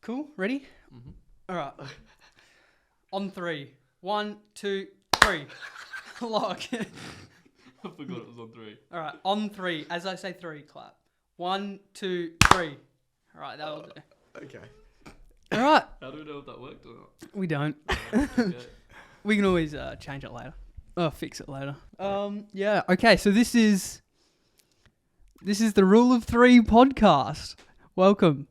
Cool. Ready? Mm-hmm. All right. On three. 1, 2, 3. Lock. I forgot it was on 3. All right. On three. As I say three, clap. 1, 2, 3. All right. That'll do. Okay. All right. How do we know if that worked or not? We don't. Okay. We can always change it later. Oh, fix it later. Yeah. Okay. So this is the Rule of Three podcast. Welcome.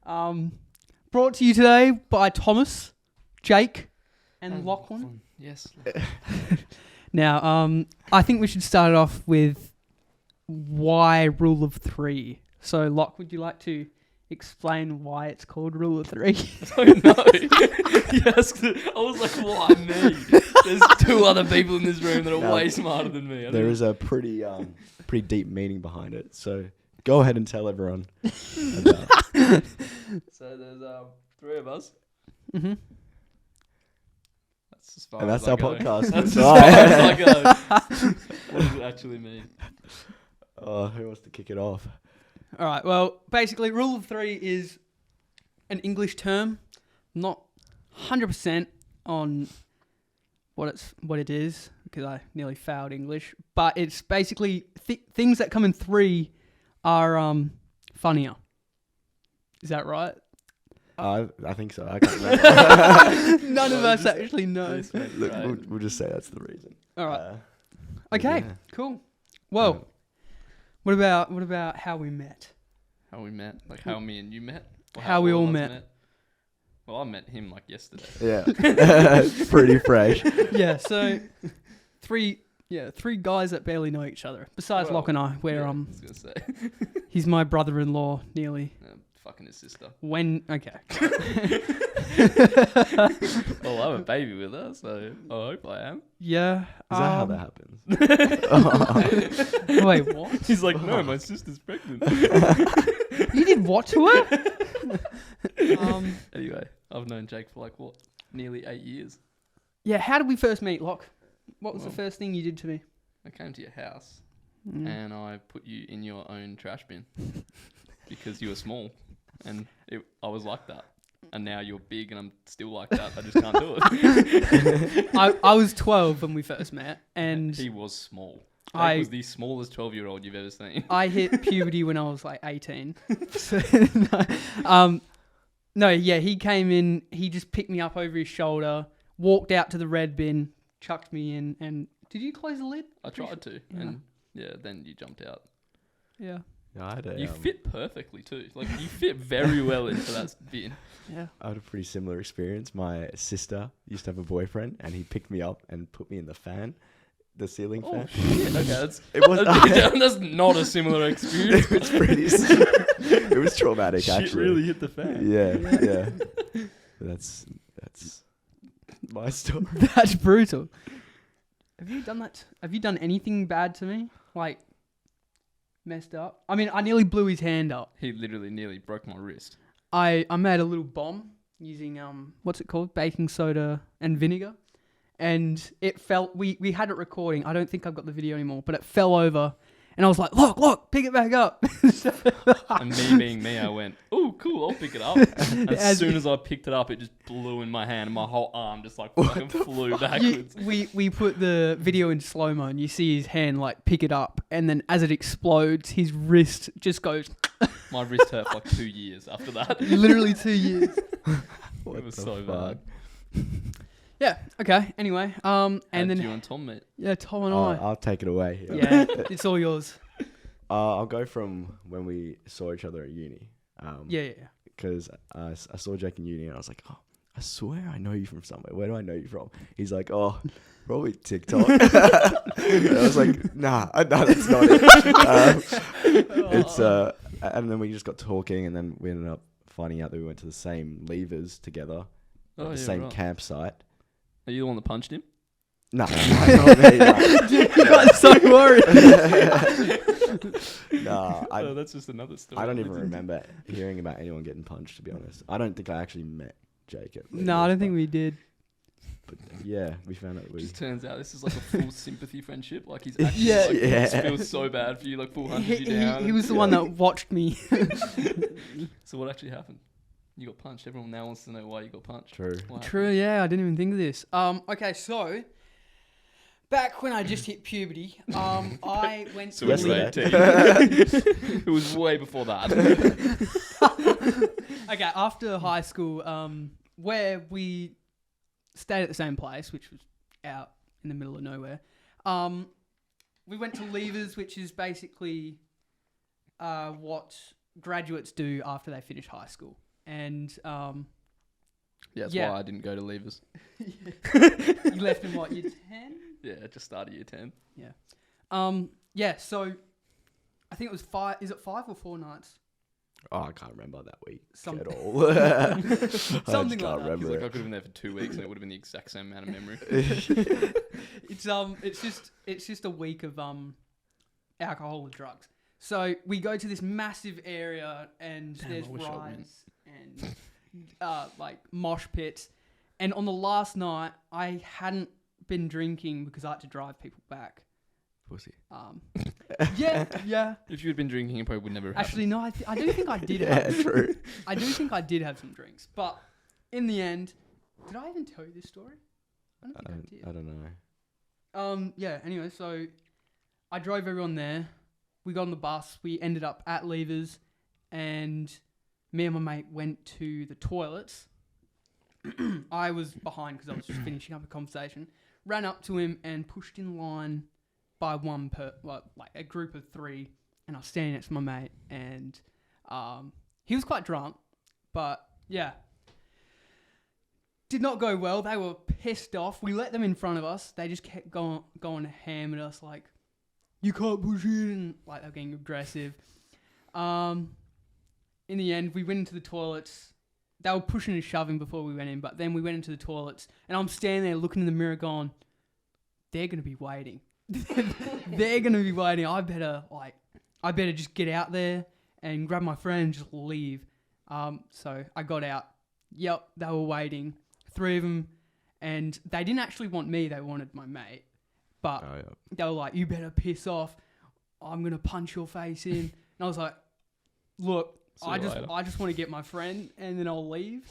Brought to you today by Thomas, Jake, and Lachlan. Yes. Now, I think we should start it off with why Rule of Three. So, Locke, would you like to explain why it's called Rule of Three? I don't know. Yes, I was like, why me? There's 2 other people in this room that are way smarter than me. There is a pretty deep meaning behind it. So go ahead and tell everyone about it. So there's 3 of us. Mm-hmm. That's as far And as that's I our go. podcast. That's as Right. far as I go. What does it actually mean? Who wants to kick it off? All right. Well, basically, Rule of Three is an English term, not 100% on what it is, because I nearly failed English. But it's basically things that come in 3 are funnier. Is that right? I think so. I can't remember. None of us actually know. Look, we'll just say that's the reason. All right. Yeah. Okay. Cool. Well, what about how we met? How we met? Like how me and you met? Or How we all of us met. Well, I met him like yesterday. Yeah. Pretty fresh. Yeah. So 3 guys that barely know each other. Besides Well, Locke and I, where Yeah, I was gonna say. he's my brother-in-law nearly. Fucking his sister. Okay. Well, I'm a baby with her, so I hope I am. Yeah. Is that how that happens? Wait, what? He's like, no, my sister's pregnant. You did what to her? Anyway, I've known Jake for nearly 8 years. Yeah, how did we first meet, Locke? What was the Well, first thing you did to me? I came to your house Mm. and I put you in your own trash bin because you were small, and I was like that. And now you're big, and I'm still like that. I just can't do it. I was 12 when we first met, and He was small. I- Jake was the smallest 12-year-old you've ever seen. I hit puberty when I was like 18. So, no, yeah, he came in, he just picked me up over his shoulder, walked out to the red bin, chucked me in, and did you close the lid? I tried to, Yeah. and then you jumped out. Yeah. I had You fit perfectly too. Like you fit very well into that bin. Yeah. I had a pretty similar experience. My sister used to have a boyfriend, and he picked me up and put me in the ceiling Oh fan. shit! Okay, that's It was that's not a similar experience. it's pretty. It was traumatic, Shit actually. really hit the fan. Yeah. That's my story. That's brutal. Have you done that? Have you done anything bad to me? Like, messed up? I mean, I nearly blew his hand up. He literally nearly broke my wrist. I made a little bomb using, what's it called? Baking soda and vinegar. And it fell, we had it recording. I don't think I've got the video anymore, but it fell over. And I was like, look, pick it back up. And me being me, I went, "Oh, cool, I'll pick it up." And as soon as I picked it up, it just blew in my hand, and my whole arm just like fucking flew backwards. We put the video in slow-mo, and you see his hand like pick it up, and then as it explodes, his wrist just goes My wrist hurt for like 2 years after that. literally 2 years. It was so bad. Yeah. Okay. Anyway. And And then you and Tom met. yeah, Tom and I. I'll take it away here. Yeah, it's all yours. I'll go from when we saw each other at uni. Yeah. Because I saw Jake in uni, and I was like, oh, I swear I know you from somewhere. Where do I know you from? He's like, oh, probably TikTok. And I was like, nah, that's not it. And then we just got talking, and then we ended up finding out that we went to the same levers together, at the same campsite. Are you the one that punched him? Nah, not me, nah. You got so worried. Nah, That's just another story. I don't even remember hearing about anyone getting punched, to be honest. I don't think I actually met Jake at No, I don't levers, think we did. But yeah, we found out It we... just turns out this is like a full sympathy friendship. Like he's actually Yeah. like, Yeah. he feels so bad for you, like full hunted you down. He was the one that watched me. So what actually happened? You got punched. Everyone now wants to know why you got punched. True. What True, yeah, I didn't even think of this. Okay, so back when I just hit puberty, I went So to it was Yesterday. 18. It was way before that. Okay, after high school, where we stayed at the same place, which was out in the middle of nowhere, we went to Levers, which is basically what graduates do after they finish high school. And Yeah, that's Yeah. why I didn't go to Levers. you left in what, year 10? Yeah, I just started year 10. Yeah, so I think it was 5, is it 5 or 4 nights? Oh, I can't remember that week Some- at all. I just Something can't like that. He's remember like, I it. could have been there for 2 weeks and it would have been the exact same amount of memory. It's just a week of alcohol and drugs. So we go to this massive area and Damn, there's I wish I went. rides and like mosh pits. And on the last night, I hadn't been drinking because I had to drive people back. Pussy. Yeah. If you had been drinking, it probably would never have happened. Actually, no, I do think I did Yeah, have. true. I do think I did have some drinks, but in the end, did I even tell you this story? I don't think I did. I don't know. Yeah, anyway, so I drove everyone there. We got on the bus. We ended up at Levers, and me and my mate went to the toilets. I was behind because I was just finishing up a conversation. Ran up to him and pushed in line by one like a group of 3, and I was standing next to my mate, and he was quite drunk, but yeah. Did not go well. They were pissed off. We let them in front of us. They just kept going ham at us like, you can't push in. Like, they were getting aggressive. In the end, we went into the toilets. They were pushing and shoving before we went in, but then we went into the toilets, and I'm standing there looking in the mirror going, they're going to be waiting. They're going to be waiting. I better just get out there and grab my friend and just leave. So I got out. Yep, they were waiting. 3 of them, and they didn't actually want me, they wanted my mate. But Oh, yeah. they were like, you better piss off. I'm going to punch your face in. And I was like, look, See you later. I just want to get my friend and then I'll leave.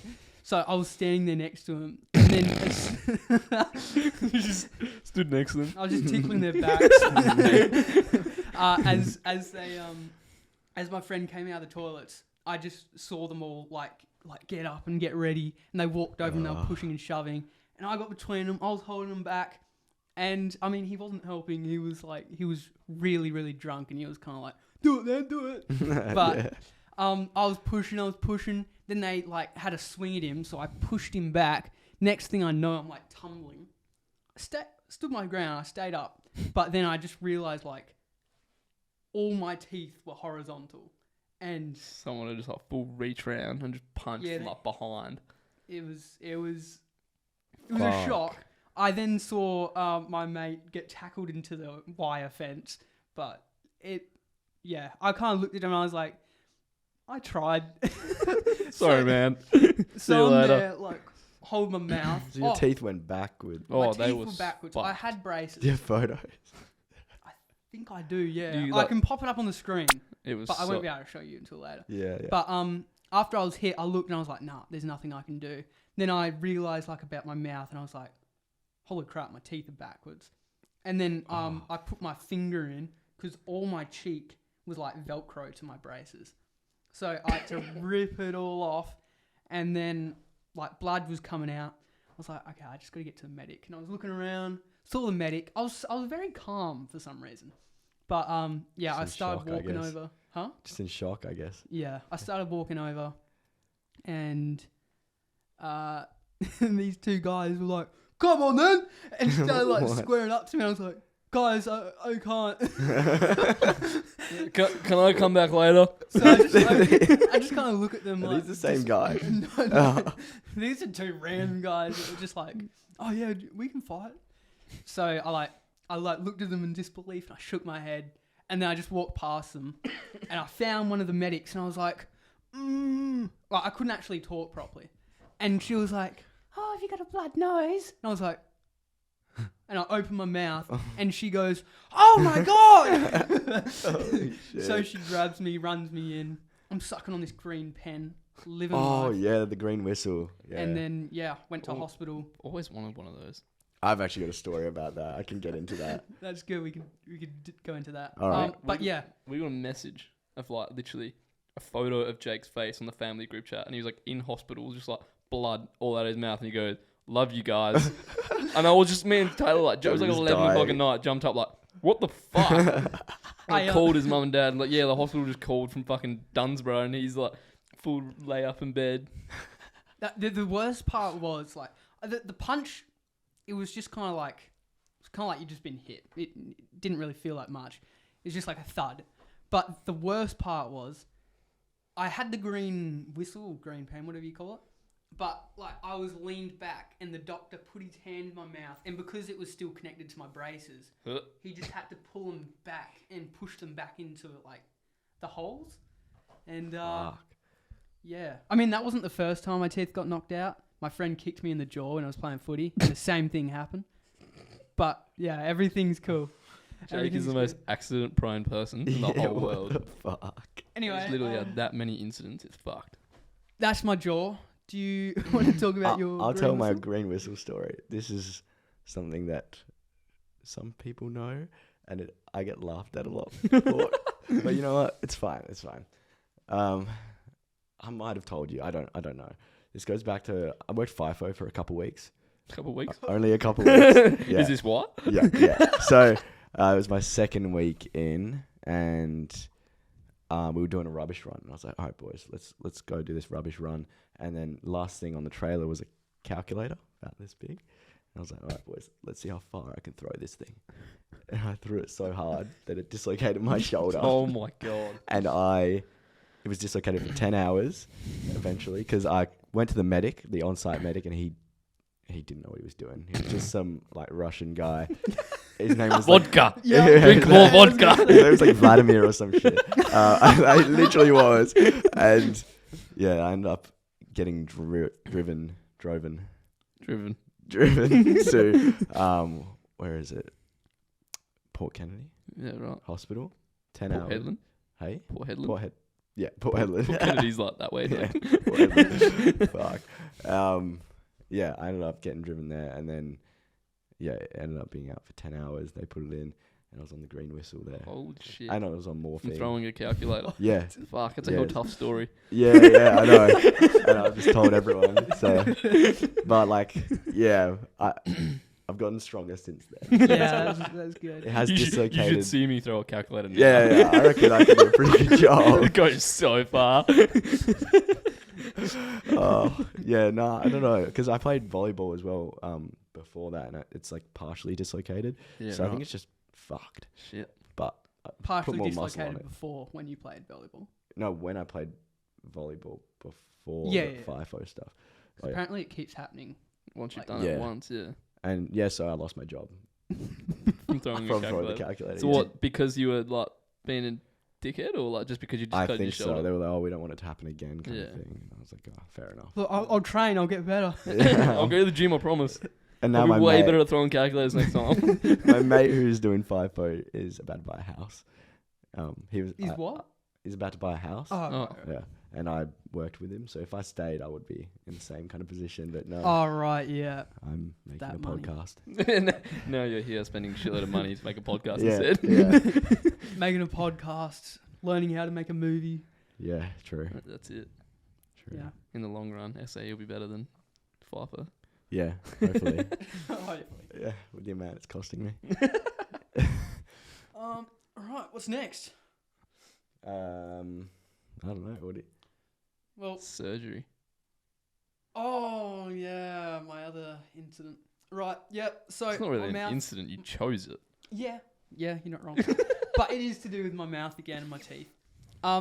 So I was standing there next to him, and then You just stood next to them. I was just tickling their backs. As my friend came out of the toilets, I just saw them all like get up and get ready, and they walked over and they were pushing and shoving, and I got between them. I was holding them back, and I mean, he wasn't helping. He was really, really drunk, and he was kind of like, do it then, do it. But Yeah. I was pushing. Then they had a swing at him, so I pushed him back. Next thing I know, I'm tumbling. Stood my ground. I stayed up, but then I just realized all my teeth were horizontal, and Someone would just full reach round and just punch Yeah, from behind. it was a Fuck. shock. I then saw my mate get tackled into the wire fence, but I kind of looked at him and I was like, I tried. Sorry, man. So you I'm later. there, hold my mouth. So your teeth went backward. My Oh, they teeth were were backwards. fucked. I had braces. Do you have photos? I think I do, yeah. You, I can pop it up on the screen, It was but I so- won't be able to show you until later. Yeah, yeah. But after I was hit, I looked and I was like, nah, there's nothing I can do. Then I realised about my mouth, and I was like, holy crap, my teeth are backwards. And then I put my finger in, because all my cheek was Velcro to my braces. So I had to rip it all off, and then blood was coming out. I was like, okay, I just got to get to the medic. And I was looking around, saw the medic. I was very calm for some reason. But Just I in started shock, I walking guess. over. Huh? Just in shock, I guess. Yeah, I started walking over, and these 2 guys were like, come on then! And started What? squaring up to me. I was like, guys, I can't. Can I come back later? So I just kind of look at them Are like... these the same guy? No. These are 2 random guys that were just like, oh yeah, we can fight. So I looked at them in disbelief, and I shook my head, and then I just walked past them, and I found one of the medics, and I was like, I couldn't actually talk properly. And she was like, oh, have you got a blood nose? And I was like, and I opened my mouth, and she goes, oh my God! Holy shit. So she grabs me, runs me in. I'm sucking on this green pen, living Oh life. yeah, the green whistle. Yeah. And then went to Oh. hospital. Always wanted one of those. I've actually got a story about that. I can get into that. That's good. We could go into that. All right. But We- yeah, We got a message of like literally a photo of Jake's face on the family group chat, and he was like in hospital, just like blood all out of his mouth, and he goes, "Love you guys." And I was just me and Taylor like, it was like He was 11 o'clock at dying. night, jumped up like, "What the fuck?" I, I called his mum and dad, and like, yeah, the hospital just called from fucking Dunsborough, and he's like full lay up in bed. the worst part was like the punch. It was just kind of like you just been hit. It didn't really feel like much. It was just like a thud. But the worst part was, I had the green whistle, green pen, whatever you call it. But like I was leaned back, and the doctor put his hand in my mouth, and because it was still connected to my braces, Huh. he just had to pull them back and push them back into like the holes. And Fuck. yeah, I mean that wasn't the first time my teeth got knocked out. My friend kicked me in the jaw when I was playing footy, and the same thing happened. But yeah, everything's cool. Jake is Everything's the most good. accident-prone person in the Yeah, whole what world. the fuck? Anyway, He's literally had that many incidents. It's fucked. that's my jaw. Do you want to talk about your? I'll green tell my whistle? green whistle story. This is something that some people know, and I get laughed at a lot. But you know what? It's fine. It's fine. I might have told you. I don't know. This goes back to I worked FIFO for a couple weeks. Couple of weeks. Only a couple weeks. Yeah. Is this what? Yeah. So it was my second week in, and we were doing a rubbish run. And I was like, all right, boys, let's go do this rubbish run. And then last thing on the trailer was a calculator about this big. And I was like, all right, boys, let's see how far I can throw this thing. And I threw it so hard that it dislocated my shoulder. Oh my god. And it was dislocated for 10 hours eventually, because I went to the medic, the on-site medic, and he didn't know what he was doing. He was just some like Russian guy. His name was Vodka. Yeah. Drink more vodka. His name was like Vladimir or some shit. I literally was. And yeah, I ended up getting driven to where is it? Port Kennedy Yeah, right. Hospital. 10 Port hours. Hedland. Hey? Port Hedland. Port Hedland. Port Kennedy's like that way. Yeah. Yeah. Port Hedland. Fuck. Yeah, I ended up getting driven there, and then it ended up being out for 10 hours. They put it in, and I was on the green whistle there. Holy shit. And I was on From morphine. throwing a calculator. Yeah. Fuck, it's a Yeah. whole tough story. Yeah, I know. And I just told everyone. So, but like, yeah, I've gotten stronger since then. Yeah, that's good. It has You dislocated. should see me throw a calculator now. Yeah, I reckon I can do a pretty good job. It goes so far. Oh, yeah, no, I don't know, because I played volleyball as well before that, and it's like partially dislocated. Yeah, So I right. think it's just fucked. Shit. But I Partially put more muscle on dislocated it. before when you played volleyball. No, when I played volleyball before Yeah, the yeah. FIFO stuff. 'Cause Oh, yeah. apparently it keeps happening. Once you've Like- done Yeah. it once, yeah. And yeah, so I lost my job From throwing a from throwing the calculator. calculator. So yeah. what? Because you were like being a dickhead, or like just because you I dislocated your think so. shoulder? They were like, oh, we don't want it to happen again, kind Yeah. of thing. And I was like, oh, fair enough. Look, I'll train. I'll get better. I'll go to the gym, I promise. And I'll now be my way mate, better at throwing calculators next time. my mate who's doing FIFO is about to buy a house. He's what? He's about to buy a house. Oh, Oh. right. Yeah, and I worked with him, so if I stayed, I would be in the same kind of position. But no, Oh, right, yeah. I'm making that a money. podcast. Now you're here spending a shitload of money to make a podcast Yeah, instead. yeah, Making a podcast, learning how to make a movie. yeah, true, That's it. true. Yeah. In the long run, SAE will be better than FIFO. Yeah, hopefully. Hopefully. Yeah, with the amount it's costing me. All right, what's next? I don't know. What do you, Well, Surgery. oh, yeah, my other incident. Right, yep. So, It's not really my an mouth. incident. You chose it. Yeah, you're not wrong. But it is to do with my mouth again and my teeth.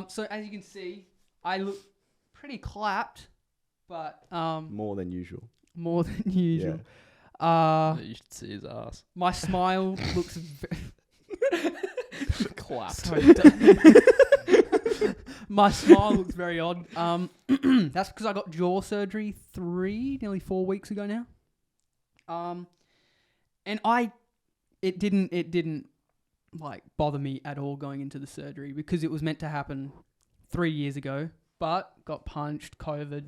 So as you can see, I look pretty clapped, but more than usual. more than usual. Yeah, you should see his ass. My smile looks Clapped. sorry, my smile looks very odd. That's because I got jaw surgery nearly 4 weeks ago now. And it didn't like bother me at all going into the surgery because it was meant to happen 3 years ago, but got punched, COVID,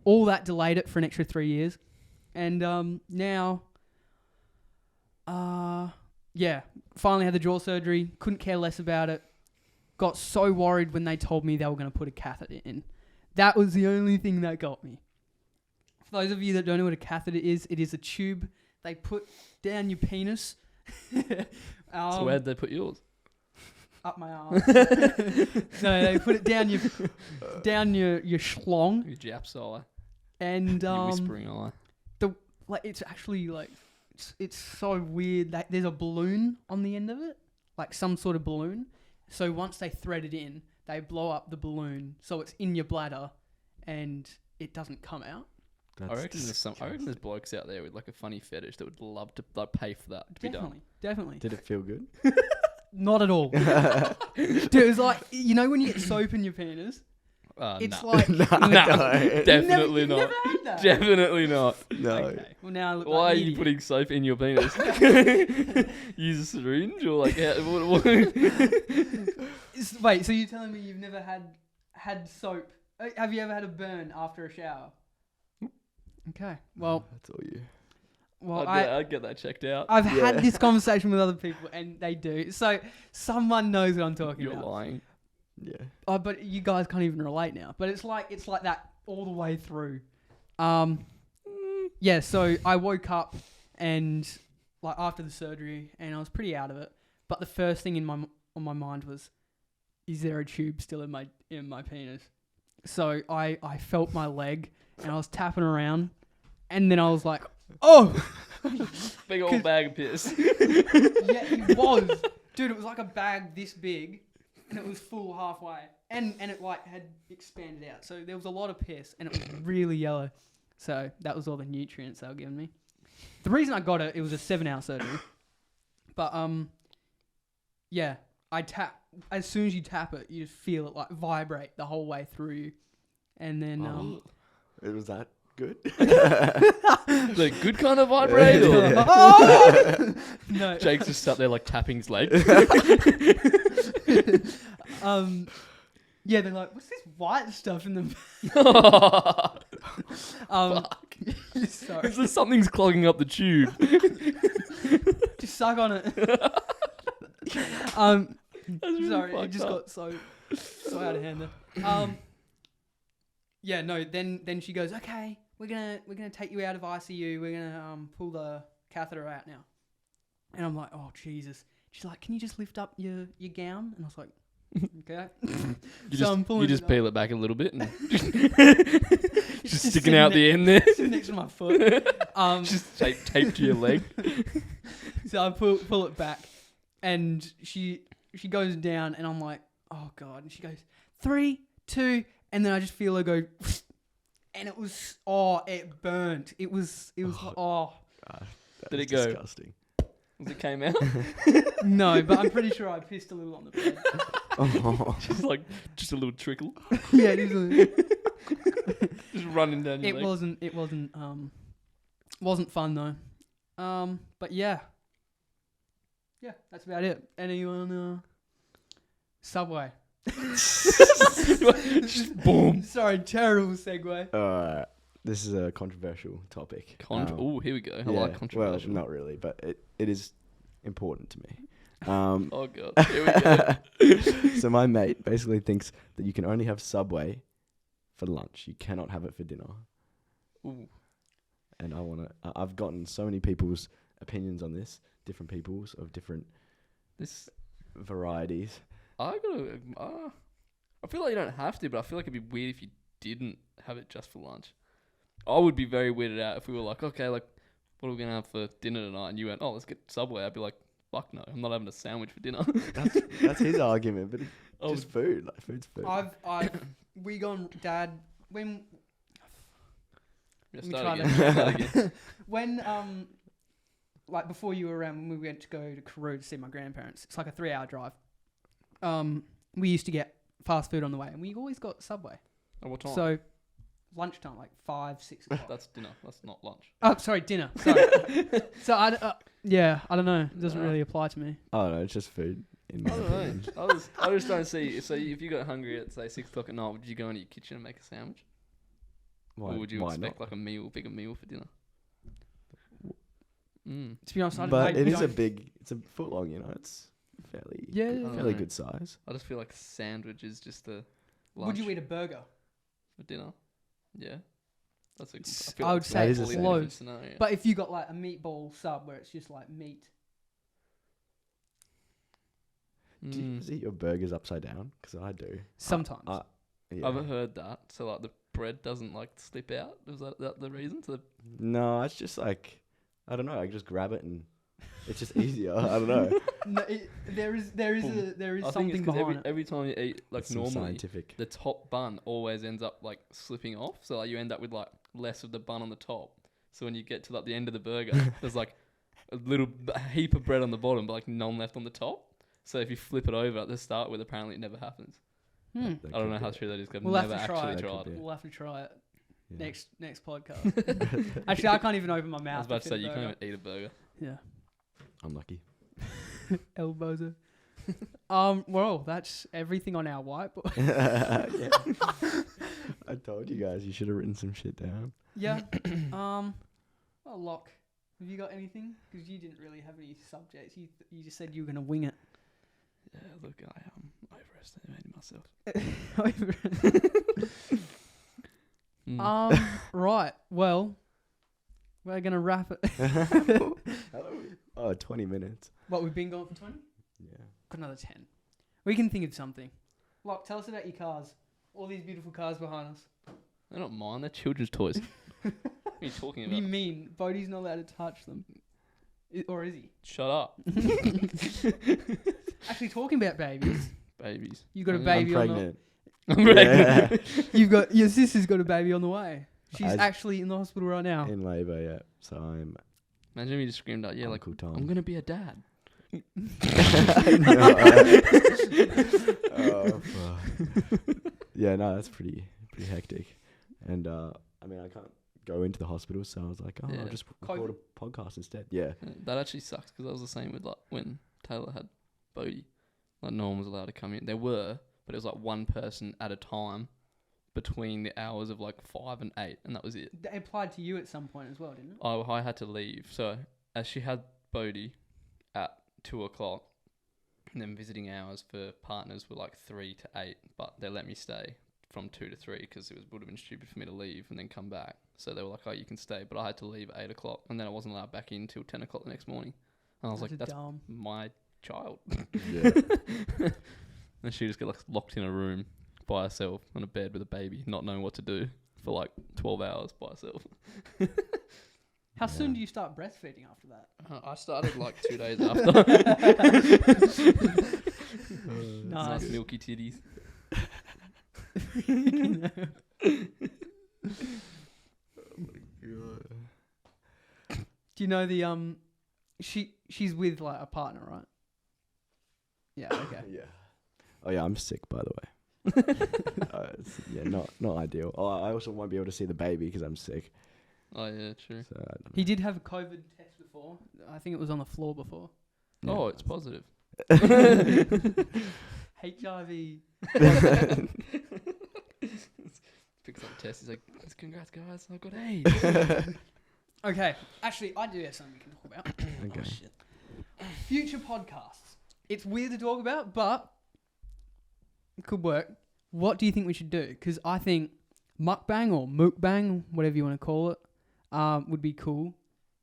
all that delayed it for an extra 3 years. And now, finally had the jaw surgery. Couldn't care less about it. Got so worried when they told me they were going to put a catheter in. That was the only thing that got me. For those of you that don't know what a catheter is, it is a tube they put down your penis. So where'd they put yours? Up my arm. No, they put it down your schlong. Your Jap's eye. And Your whispering eye. it's actually like it's so weird that there's a balloon on the end of it, like some sort of balloon. So once they thread it in, they blow up the balloon so it's in your bladder and it doesn't come out. I reckon there's blokes out there with like a funny fetish that would love to like pay for that to be done. Definitely. Did it feel good? Not at all. Dude, it was like, you know when you get soap in your penis? It's like... No, definitely not. Never had that? Definitely not. no. Okay. Well, now I look Why like are an you idiot. putting soap in your penis? Use a syringe or like what? Wait, so you're telling me you've never had soap? Have you ever had a burn after a shower? Okay. Well, That's all you. I'd get that checked out. I've had this conversation with other people, and they do. So someone knows what I'm talking You're about. lying. Yeah. Oh, but you guys can't even relate now. But it's like that all the way through. Yeah. So I woke up and like after the surgery, and I was pretty out of it. But the first thing on my mind was, is there a tube still in my penis? So I felt my leg, and I was tapping around, and then I was like, oh. Big old bag of piss. Yeah, it was. Dude, it was like a bag this big, and it was full halfway. And it like had expanded out. So there was a lot of piss, and it was really yellow. So that was all the nutrients they were giving me. The reason I got it was a 7-hour surgery. But, yeah, as soon as you tap it, you just feel it like vibrate the whole way through you. And then, It was that good? The good kind of vibrate? Or? No. Jake's just sat there like tapping his leg. Yeah, they're like, what's this white stuff in the... Sorry. It's just something's clogging up the tube. Just suck on it. Really Sorry, it fucked just up. got so out of hand there. Yeah, no. Then she goes, okay, we're gonna take you out of ICU. We're gonna pull the catheter out now. And I'm like, oh Jesus. She's like, can you just lift up your gown? And I was like, okay. You just peel it back a little bit and It's just sticking out the end there. sitting next to my foot. Just taped to your leg. So I pull it back, and she goes down, and I'm like, oh God. And she goes, 3, 2, and then I just feel her go, and it burnt. It was Did That's it go? Disgusting. As it came out? No, but I'm pretty sure I pissed a little on the bed. Just a little trickle. Yeah, it was. Just running down your leg. It wasn't fun though. But yeah, that's about it. Anyone? Subway. Just boom. Sorry, terrible segue. Alright. This is a controversial topic. Oh, here we go. I like controversial. Well, not really, but it is important to me. Oh God, here we go. So my mate basically thinks that you can only have Subway for lunch. You cannot have it for dinner. Ooh. And I've gotten so many people's opinions on this, different people's of different varieties. I feel like you don't have to, but I feel like it'd be weird if you didn't have it just for lunch. I would be very weirded out if we were like, okay, like, what are we gonna have for dinner tonight? And you went, oh, let's get Subway. I'd be like, fuck no, I'm not having a sandwich for dinner. That's his argument, but it's just food. Like food's food. We gone, Dad. When Yeah, Let me start try again. Start again. when like before you were around, when we went to go to Karoo to see my grandparents, it's like a 3-hour drive. We used to get fast food on the way, and we always got Subway. At what time? So lunchtime, like 5, 6 o'clock. That's dinner. That's not lunch. Oh, sorry, dinner. Sorry. So I don't know. It doesn't really apply to me. Oh no, it's just food. In I my don't know. opinion. I just don't see. So if you got hungry at say 6 o'clock at night, would you go into your kitchen and make a sandwich, Why, or would you why expect not? like a bigger meal for dinner? Mm. To be honest, But it is a don't- big. It's a foot long. You know, it's fairly. Yeah, I don't Fairly know. good size. I just feel like sandwich is just a Would lunch you eat a burger? for dinner. Yeah, that's a. S- feel I would it's say a it's fully close. different scenario. But if you got like a meatball sub where it's just like meat, Do you just eat your burgers upside down? Because I do. sometimes. Yeah. I've heard that. So like the bread doesn't like slip out. Is that the reason? So No, it's just like I don't know. I just grab it and it's just easier. I don't know. No, there is Boom. there is I think something it's 'cause behind it. every time you eat like It's some normally, scientific. the top bun always ends up like slipping off. So like you end up with like less of the bun on the top. So when you get to like the end of the burger, there's like a heap of bread on the bottom, but like none left on the top. So if you flip it over at the start with, apparently it never happens. Hmm. That I don't could know be how it. true that is. 'Cause I've We'll have never to try actually it. That tried could it. be We'll have to try it Yeah. next podcast. Actually, I can't even open my mouth. I was about to fit say a you burger. can't even eat a burger. Yeah, I'm lucky. elbows. Well, that's everything on our whiteboard. Yeah. I told you guys you should have written some shit down. Yeah. Well, Locke, have you got anything? Because you didn't really have any subjects. You just said you were gonna wing it. Yeah, look, I overestimated myself. Right. Well, we're gonna wrap it. Oh, 20 minutes. What, we've been going for 20? Yeah. Got another 10. We can think of something. Locke, tell us about your cars. All these beautiful cars behind us. They're not mine. They're children's toys. What are you talking What do you about? mean? Bodie's not allowed to touch them. Or is he? Shut up, Actually, talking about babies, babies. you got a I'm baby I'm on the... pregnant. I'm pregnant. You've got... Your sister's got a baby on the way. She's As- actually in the hospital right now. In labour, yeah. So I'm Imagine if you just screamed out, "Yeah, like Uncle Tom. I'm gonna be a dad." Oh, fuck. Yeah, no, that's pretty hectic. And I mean, I can't go into the hospital, so I was like, oh, Yeah. I'll just record a podcast instead. Yeah. That actually sucks because that was the same with like when Taylor had Bodhi. Like no one was allowed to come in. There were, but it was like one person at a time between the hours of like 5 and 8, and that was it. They applied to you at some point as well, didn't it? I had to leave. So as she had Bodhi at 2 o'clock, and then visiting hours for partners were like 3 to 8, but they let me stay from 2 to 3 because would have been stupid for me to leave and then come back. So they were like, "Oh, you can stay," but I had to leave at 8 o'clock, and then I wasn't allowed back in until 10 o'clock the next morning. And I was like, "That's dumb. my child." Yeah. And she just got like locked in a room by herself on a bed with a baby, not knowing what to do for like 12 hours by herself. How soon Yeah. do you start breastfeeding after that? I started like 2 days after. Nice. Nice milky titties. Do you know the she's with like a partner, right? Yeah, okay. Yeah. Oh yeah, I'm sick, by the way. Yeah, not ideal. Oh, I also won't be able to see the baby because I'm sick. Oh yeah, true. So I don't know. He did have a COVID test before. I think it was on the floor before. Yeah. Oh, it's positive. HIV. Picks up the test. He's like, "Congrats, guys! I got AIDS." Okay, actually, I do have something we can talk about. Okay. Oh, shit. Future podcasts. It's weird to talk about, but it could work. What do you think we should do? Because I think mukbang or mukbang, whatever you want to call it, would be cool.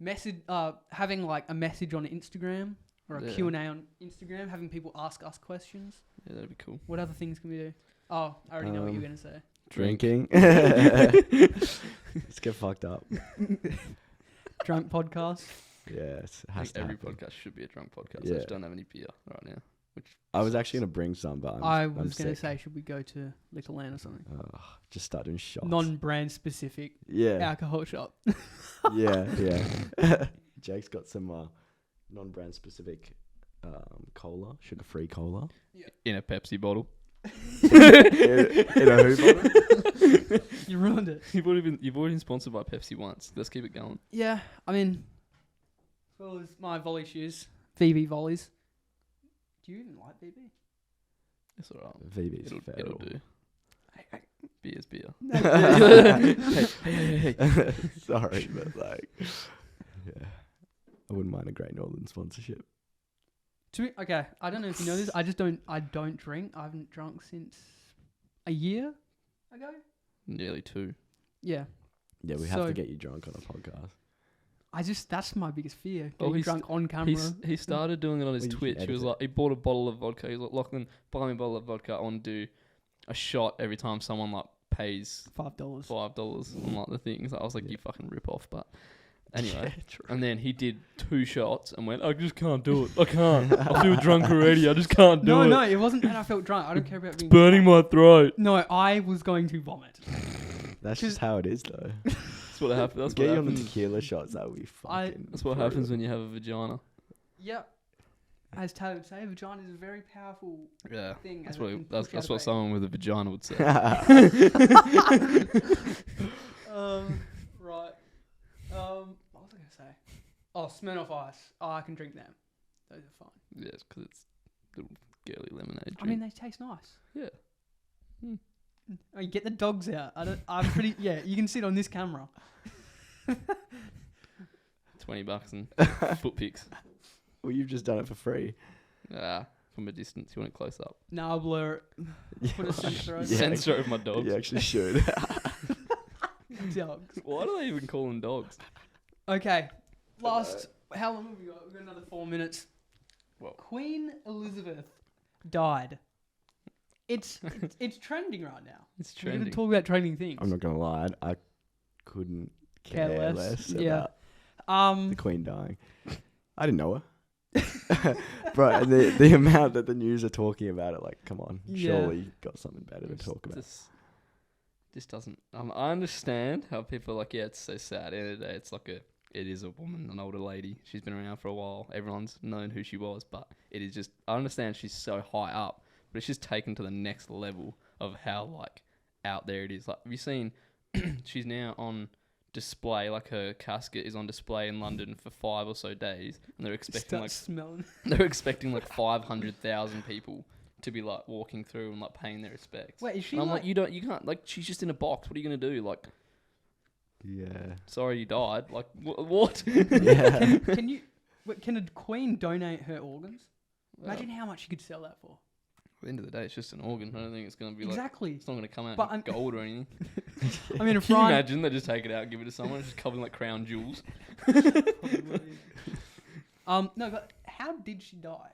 Having like a message on Instagram or a Yeah. Q&A on Instagram, having people ask us questions. Yeah, that'd be cool. What other things can we do? Oh, I already know what you're going to say. Drinking. Let's get fucked up. Drunk podcast. Yeah, it I has think to every happen. podcast should be a drunk podcast. I Yeah. just don't have any beer right now. Which I was actually gonna bring some, but I I'm was going to sick. say, should we go to Little Land or something? Just start doing shots. Non-brand specific Yeah. alcohol shop. Yeah. Jake's got some non-brand specific cola, sugar-free cola. in a Pepsi bottle. in a who bottle? You ruined it. You've already been sponsored by Pepsi once. Let's keep it going. Yeah, I mean, as well as my volley shoes, VB volleys. Do you even like VB? It's alright. VB's It'll feral. do. Beer's beer. hey. Sorry, but like, yeah, I wouldn't mind a Great Northern sponsorship. Okay, I don't know if you know this. I don't drink. I haven't drunk since a year ago. Nearly 2. Yeah. Yeah, we have So- to get you drunk on a podcast. That's my biggest fear. Oh, Getting he's- drunk on camera. He started doing it on his Well, you can Twitch. He edit was it. like, he bought a bottle of vodka. He was like, Lachlan, buy me a bottle of vodka. I want to do a shot every time someone like pays $5. $5 on like the things. I was like, Yeah. you fucking rip off. But anyway, Yeah, true. and then he did 2 shots and went, I just can't do it. I can't. I feel drunk already. I just can't do it. No, it wasn't that I felt drunk. I don't care about being Burning drunk. my throat. No, I was going to vomit. That's just how it is, though. That's what happened. That's Get what you on the happens. tequila shots. That would be fucking. That's what happens when you have a vagina. Yep. As Taylor would say, vagina is a very powerful Yeah. thing. That's and it what can that's, push that's out what a someone with a vagina would say. Right. What was I going to say? Oh, Smirnoff Ice. Oh, I can drink them. Those are fine. Yes, because it's little girly lemonade drink. I mean, they taste nice. yeah. Oh, you get the dogs out. I'm pretty. Yeah, you can see it on this camera. $20 and foot pics. Well, you've just done it for free. From a distance. You want it close up. Now I'll blur Yeah, Put a censor over. Censor of my dogs. You actually should. dogs. Why do they even call them dogs? Okay. Last. How long have we got? We've got another 4 minutes. Well. Queen Elizabeth died. It's trending right now. It's We're going trending. to talk about trending things. I'm not gonna lie. I couldn't care Care less, less yeah. about the Queen dying. I didn't know her. Bro, and the amount that the news are talking about it, like, come on, Yeah. surely you got something better to It's talk about. This doesn't. I understand how people are like, yeah, it's so sad. At the end of the day, it's like it is a woman, an older lady. She's been around for a while. Everyone's known who she was, but it is just. I understand she's so high up, but it's just taken to the next level of how like out there it is. Like, have you seen? She's now on display. Like her casket is on display in London for 5 or so days, and they're expecting Start smelling. they're expecting like 500,000 people to be like walking through and like paying their respects. Wait, is she And I'm like, like, you can't, like, she's just in a box. What are you gonna do? Like, Yeah. sorry you died. Like, what? Yeah. can you? Can a queen donate her organs? Imagine how much you could sell that for. At the end of the day, it's just an organ. I don't think it's gonna be like. Exactly. It's not gonna come out But in gold or anything. I mean, a Can you frying. imagine they just take it out and give it to someone? It's just covered in like crown jewels. No, but how did she die?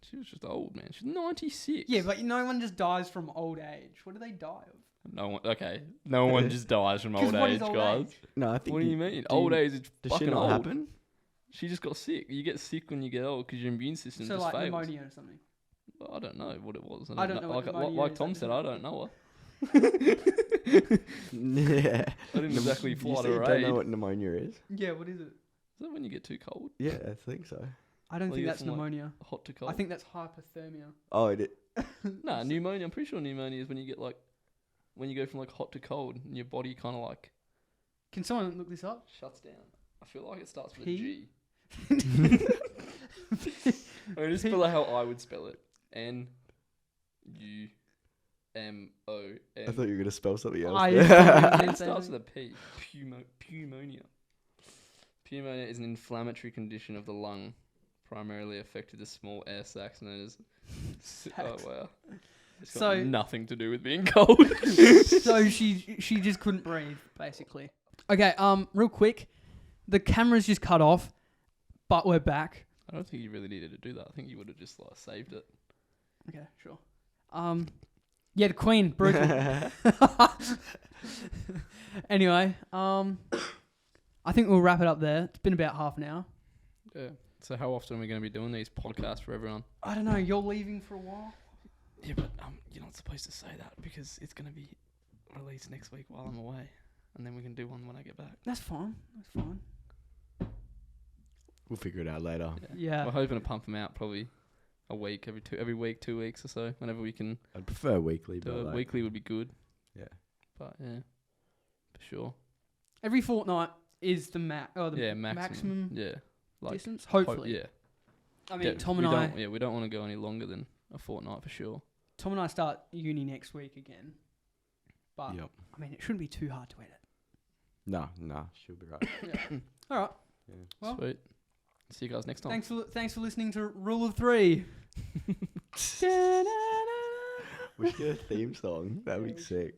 She was just old, man. She's 96. Yeah, but no one just dies from old age. What do they die of? No one. Okay. No one just dies from 'Cause old what age, is old guys. age? No, I think. What do you mean? do Old you- age is Does fucking shit not old. happen? She just got sick. You get sick when you get old because your immune system So just like fails. pneummonia or something. I don't know what it was. I don't know what Like, pneumonia like is, Tom I said, don't I don't know her. Yeah. I didn't exactly You fly said to you her don't aid. know what pneumonia is? Yeah, what is it? Is that when you get too cold? Yeah, I think so. I don't Well, think you that's get from, like, pneumonia. Hot to cold? I think that's hypothermia. Oh, it. Nah, pneumonia. I'm pretty sure pneumonia is when you get like, when you go from like hot to cold and your body kind of like Can someone look this up? shuts down. I feel like it starts with P? a G. I mean, just spell it how I would spell it. N-U-M-O-N. I thought you were gonna spell something else. I there. thought you It starts with a P. Pneumonia. Pneumonia is an inflammatory condition of the lung, primarily affected the small air sacs known as. Oh wow! It's got So- nothing to do with being cold. So she just couldn't breathe, basically. Okay, real quick, the camera's just cut off, but we're back. I don't think you really needed to do that. I think you would have just like saved it. Okay, sure. Yeah, the Queen, brutal. Anyway, I think we'll wrap it up there. It's been about half an hour. Yeah. So how often are we going to be doing these podcasts for everyone? I don't know. You're leaving for a while. Yeah, but you're not supposed to say that because it's going to be released next week while I'm away, and then we can do one when I get back. That's fine. That's fine. We'll figure it out later. Yeah. We're hoping to pump them out probably a week, every week, 2 weeks or so, whenever we can. I'd prefer weekly, Do but it. like, Weekly would be good. Yeah. But yeah, for sure. Every fortnight is the Yeah, maximum. maximum Yeah. Like distance. ho- Hopefully. yeah. I mean, Yeah, Tom we and I, don't- Yeah, we don't want to go any longer than a fortnight for sure. Tom and I start uni next week again. But Yep. I mean, it shouldn't be too hard to edit. No, she'll be right. All right. Yeah. Well, Sweet. See you guys next time. Thanks for listening to Rule of Three. We should get a theme song. That'd be sick.